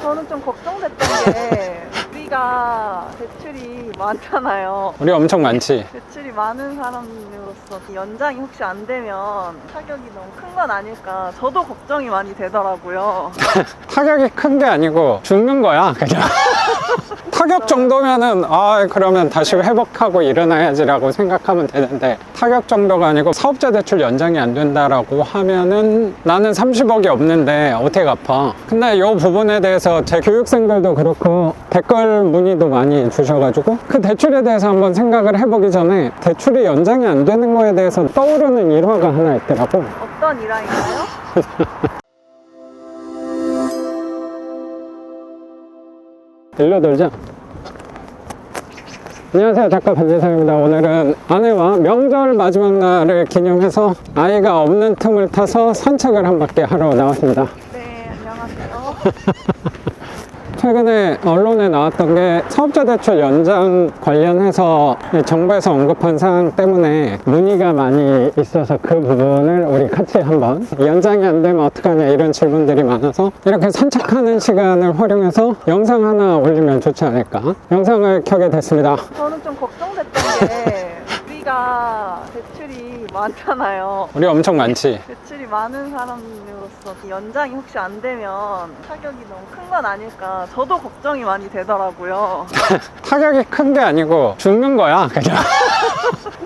저는 좀 걱정됐던 게 우리가 대출이 많잖아요. 우리 엄청 많지. 대출이 많은 사람으로서 연장이 혹시 안 되면 타격이 너무 큰 건 아닐까. 저도 걱정이 많이 되더라고요. 타격이 큰 게 아니고 죽는 거야 그냥. 타격 정도면은 그러면 다시 회복하고 일어나야지라고 생각하면 되는데, 타격 정도가 아니고 사업자 대출 연장이 안 된다라고 하면은 나는 30억이 없는데 어떻게 갚아. 근데 이 부분에 대해서 제 교육생들도 그렇고 댓글 문의도 많이 주셔가지고 그 대출에 대해서 한번 생각을 해보기 전에 대출이 연장이 안 되는 거에 대해서 떠오르는 일화가 하나 있더라고. 어떤 일화인가요? 일러들자. 안녕하세요, 작가 반지성입니다. 오늘은 아내와 명절 마지막 날을 기념해서 아이가 없는 틈을 타서 산책을 한 바퀴 하러 나왔습니다. 네, 안녕하세요. 최근에 언론에 나왔던 게 사업자 대출 연장 관련해서 정부에서 언급한 사항 때문에 문의가 많이 있어서 그 부분을 우리 같이 한번, 연장이 안 되면 어떡하냐 이런 질문들이 많아서 이렇게 산책하는 시간을 활용해서 영상 하나 올리면 좋지 않을까, 영상을 켜게 됐습니다. 저는 좀 걱정됐던 게 우리가 대출이 많잖아요. 우리 엄청 많지. 대출이 많은 사람으로서 연장이 혹시 안 되면 타격이 너무 큰 건 아닐까. 저도 걱정이 많이 되더라고요. 타격이 큰 게 아니고 죽는 거야 그냥.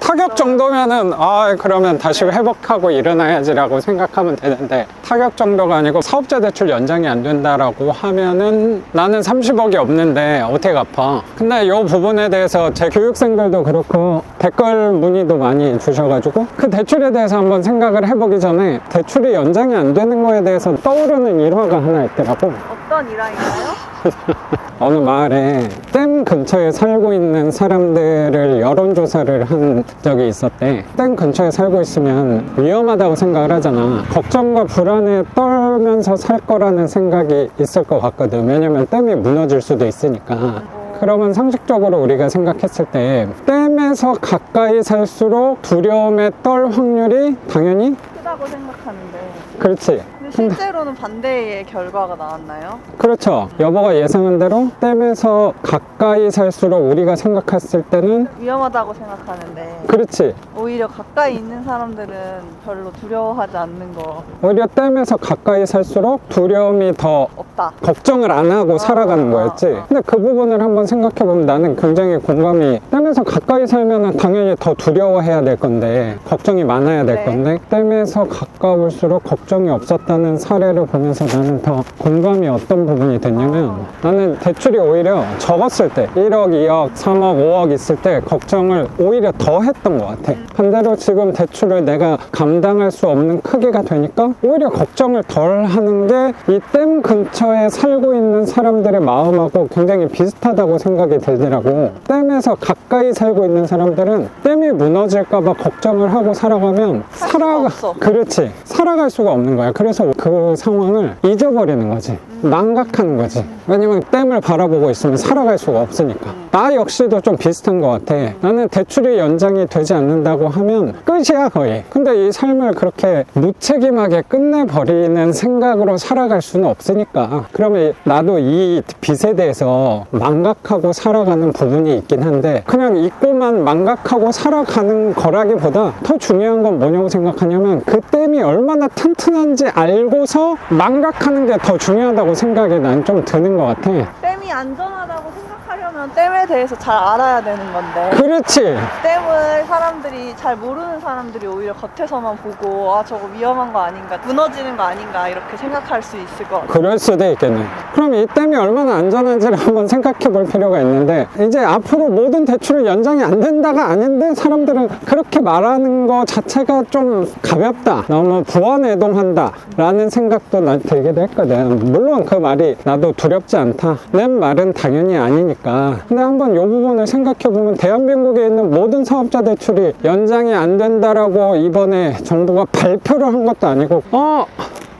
타격 정도면은 그러면 다시 회복하고 일어나야지라고 생각하면 되는데, 타격 정도가 아니고 사업자 대출 연장이 안 된다라고 하면은 나는 30억이 없는데 어떻게 갚아. 근데 이 부분에 대해서 제 교육생들도 그렇고 댓글 문의도 많이 주셔가지고 그 대출에 대해서 한번 생각을 해보기 전에 대출이 연장이 안 되는 거에 대해서 떠오르는 일화가 하나 있더라고. 어떤 일화인가요? 어느 마을에 댐 근처에 살고 있는 사람들을 여론조사를 한 적이 있었대. 댐 근처에 살고 있으면 위험하다고 생각을 하잖아. 걱정과 불안에 떨면서 살 거라는 생각이 있을 것 같거든. 왜냐면 댐이 무너질 수도 있으니까. 그러면 상식적으로 우리가 생각했을 때 댐에서 가까이 살수록 두려움에 떨 확률이 당연히 크다고 생각하는데. 그렇지. 근데 실제로는 반대의 결과가 나왔나요? 그렇죠. 여보가 예상한 대로 댐에서 가까이 살수록 우리가 생각했을 때는 위험하다고 생각하는데 그렇지. 오히려 가까이 있는 사람들은 별로 두려워하지 않는 거. 오히려 댐에서 가까이 살수록 두려움이 더 없다. 걱정을 안 하고 살아가는 거였지. 근데 그 부분을 한번 생각해보면 나는 굉장히 공감이, 댐에서 가까이 살면 당연히 더 두려워해야 될 건데, 걱정이 많아야 될 네. 건데, 댐에서 가까울수록 걱정이 없었다는 사례를 보면서 나는 더 공감이 어떤 부분이 됐냐면, 나는 대출이 오히려 적었을 때 1억, 2억, 3억, 5억 있을 때 걱정을 오히려 더 했던 것 같아. 반대로 지금 대출을 내가 감당할 수 없는 크기가 되니까 오히려 걱정을 덜 하는 게 이 댐 근처에 살고 있는 사람들의 마음하고 굉장히 비슷하다고 생각이 들더라고. 댐에서 가까이 살고 있는 사람들은 댐이 무너질까봐 걱정을 하고 살아가면 없어. 그렇지. 살아갈 수가 없는 거야. 그래서 그 상황을 잊어버리는 거지. 망각하는 거지. 왜냐면 댐을 바라보고 있으면 살아갈 수가 없으니까. 나 역시도 좀 비슷한 것 같아. 나는 대출이 연장이 되지 않는다고 하면 끝이야 거의. 근데 이 삶을 그렇게 무책임하게 끝내버리는 생각으로 살아갈 수는 없으니까. 그러면 나도 이 빚에 대해서 망각하고 살아가는 부분이 있긴 한데, 그냥 잊고만 망각하고 살아가는 거라기보다 더 중요한 건 뭐냐고 생각하냐면, 그 댐이 얼마나 튼튼한지 알고서 망각하는 게 더 중요하다고 생각이 난 좀 드는 것 같아. 댐이 안전하다고 생각하려면 댐에 대해서 잘 알아야 되는 건데, 그렇지. 댐을 사람들이 잘 모르는 사람들이 오히려 겉에서만 보고 저거 위험한 거 아닌가, 무너지는 거 아닌가 이렇게 생각할 수 있을 것 같아요. 그럴 수도 있겠네. 그럼 이 댐이 얼마나 안전한지를 한번 생각해 볼 필요가 있는데, 이제 앞으로 모든 대출이 연장이 안 된다가 아닌데 사람들은 그렇게 말하는 거 자체가 좀 가볍다, 너무 부안해동한다 라는 생각도 난 들기도 했거든. 물론 그 말이 나도 두렵지 않다, 내 말은 당연히 아니니까. 근데 한번 이 부분을 생각해 보면 대한민국에 있는 모든 사업자 대출이 연장이 안 된다라고 이번에 정부가 발표를 한 것도 아니고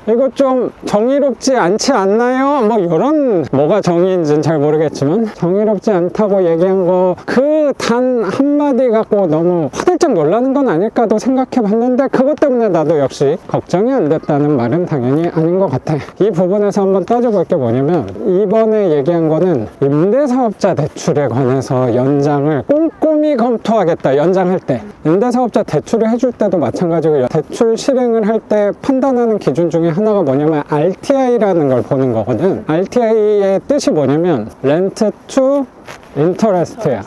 이거 좀 정의롭지 않지 않나요? 뭐 이런 뭐가 정의인지는 잘 모르겠지만 정의롭지 않다고 얘기한 거 그 단 한마디 갖고 너무 화들짝 놀라는 건 아닐까도 생각해 봤는데 그것 때문에 나도 역시 걱정이 안 됐다는 말은 당연히 아닌 것 같아. 이 부분에서 한번 따져볼 게 뭐냐면 이번에 얘기한 거는 임대사업자 대출에 관해서 연장을 꼼꼼히 검토하겠다. 연장할 때 임대사업자 대출을 해줄 때도 마찬가지고 대출 실행을 할 때 판단하는 기준 중에 하나가 뭐냐면 RTI라는 걸 보는 거거든. RTI의 뜻이 뭐냐면 Rent to Interest야.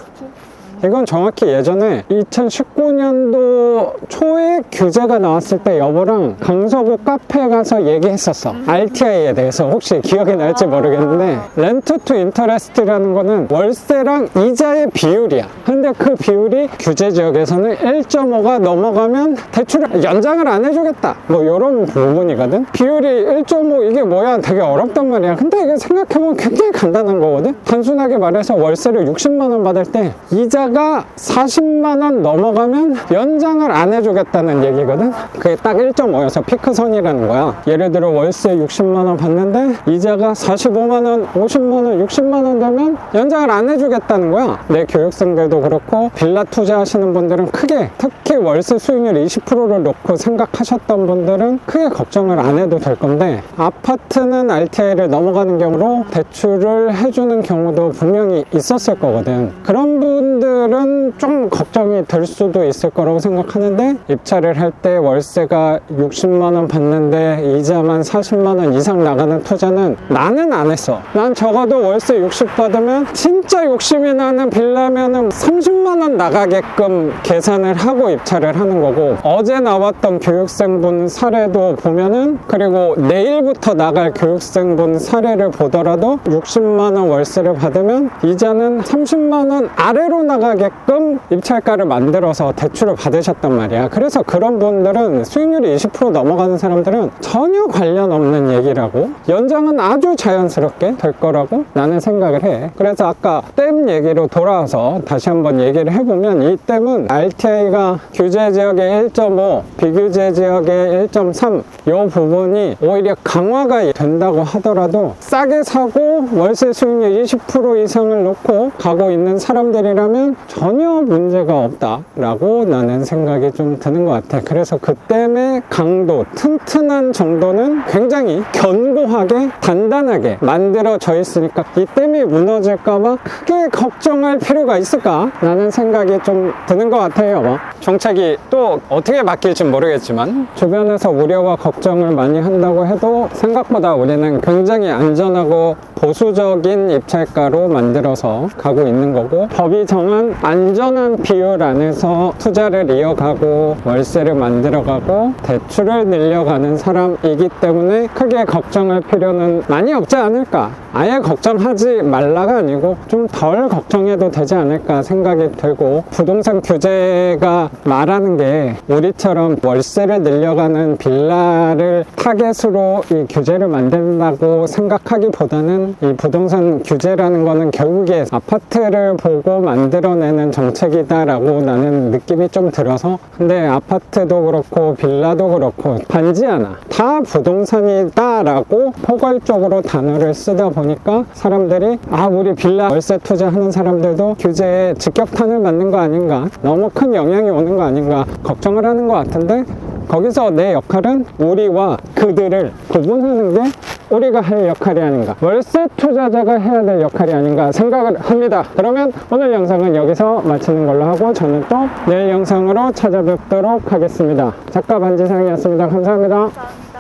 이건 정확히 예전에 2019년도 초에 규제가 나왔을 때 여보랑 강서구 카페에 가서 얘기했었어. RTI에 대해서 혹시 기억이 날지 모르겠는데 렌트 투 인터레스트라는 거는 월세랑 이자의 비율이야. 근데 그 비율이 규제 지역에서는 1.5가 넘어가면 대출을 연장을 안 해주겠다. 뭐 이런 부분이거든. 비율이 1.5 이게 뭐야? 되게 어렵단 말이야. 근데 이게 생각해보면 굉장히 간단한 거거든. 단순하게 말해서 월세를 60만 원 받을 때 이자가 40만 원 넘어가면 연장을 안 해주겠다는 얘기거든. 그게 딱 1.5여서 피크선이라는 거야. 예를 들어 월세 60만 원 받는데 이자가 45만 원, 50만 원, 60만 원 되면 연장을 안 해주겠다는 거야. 내 교육생들도 그렇고 빌라 투자하시는 분들은 크게 특히 월세 수익률 20%를 놓고 생각하셨던 분들은 크게 걱정을 안 해도 될 건데 아파트는 RTI를 넘어가는 경우로 대출을 해주는 경우도 분명히 있었을 거거든. 그런 분들은 좀 걱정이 될 수도 있을 거라고 생각하는데 입찰을 할 때 월세가 60만 원 받는데 이자만 40만 원 이상 나가는 투자는 나는 안 했어. 난 적어도 월세 60 받으면 진짜 욕심이 나는 빌라면은 30만 원 나가게끔 계산을 하고 입찰을 하는 거고 어제 나왔던 교육생분 사례도 보면은 그리고 내일부터 나갈 교육생분 사례를 보더라도 60만 원 월세를 받으면 이자는 30만 원 아래로 나가게끔 입찰가를 만들어서 대출을 받으셨단 말이야. 그래서 그런 분들은 수익률이 20% 넘어가는 사람들은 전혀 관련 없는 얘기라고 연장은 아주 자연스럽게 될 거라고 나는 생각을 해. 그래서 아까 댐 얘기로 돌아와서 다시 한번 얘기를 해보면 이 댐은 RTI가 규제 지역의 1.5 비규제 지역의 1.3 이 부분이 오히려 강화가 된다고 하더라도 싸게 사고 월세 수익률 20% 이상을 놓고 가고 있는 사람들이라면 전혀 문제가 없다라고 나는 생각이 좀 드는 것 같아. 그래서 그 댐의 강도, 튼튼한 정도는 굉장히 견고하게 단단하게 만들어져 있으니까 이 댐이 무너질까봐 크게 걱정할 필요가 있을까? 라는 생각이 좀 드는 것 같아요. 정책이 또 어떻게 바뀔지 모르겠지만 주변에서 우려와 걱정을 많이 한다고 해도 생각보다 우리는 굉장히 안전하고 보수적인 입찰가로 만들어서 가고 있는 거고 법이 정한 안전한 비율 안에서 투자를 이어가고 월세를 만들어가고 대출을 늘려가는 사람이기 때문에 크게 걱정할 필요는 많이 없지 않을까. 아예 걱정하지 말라가 아니고 좀 덜 걱정해도 되지 않을까 생각이 들고 부동산 규제가 말하는 게 우리처럼 월세를 늘려가는 빌라를 타겟으로 이 규제를 만든다고 생각하기보다는 이 부동산 규제라는 거는 결국에 아파트를 보고 만들어내는 정책이다라고 나는 느낌이 좀 들어서 근데 아파트도 그렇고 빌라도 그렇고 반지 하나 다 부동산이다라고 포괄적으로 단어를 쓰다 보니까 사람들이 우리 빌라 월세 투자하는 사람들도 규제에 직격탄을 맞는 거 아닌가 너무 큰 영향이 오는 거 아닌가 걱정을 하는 것 같은데 거기서 내 역할은 우리와 그들을 구분하는 게 우리가 할 역할이 아닌가 월세 투자자가 해야 될 역할이 아닌가 생각을 합니다. 그러면 오늘 영상은 여기서 마치는 걸로 하고 저는 또 내일 영상으로 찾아뵙도록 하겠습니다. 작가 반지상이었습니다. 감사합니다. 감사합니다.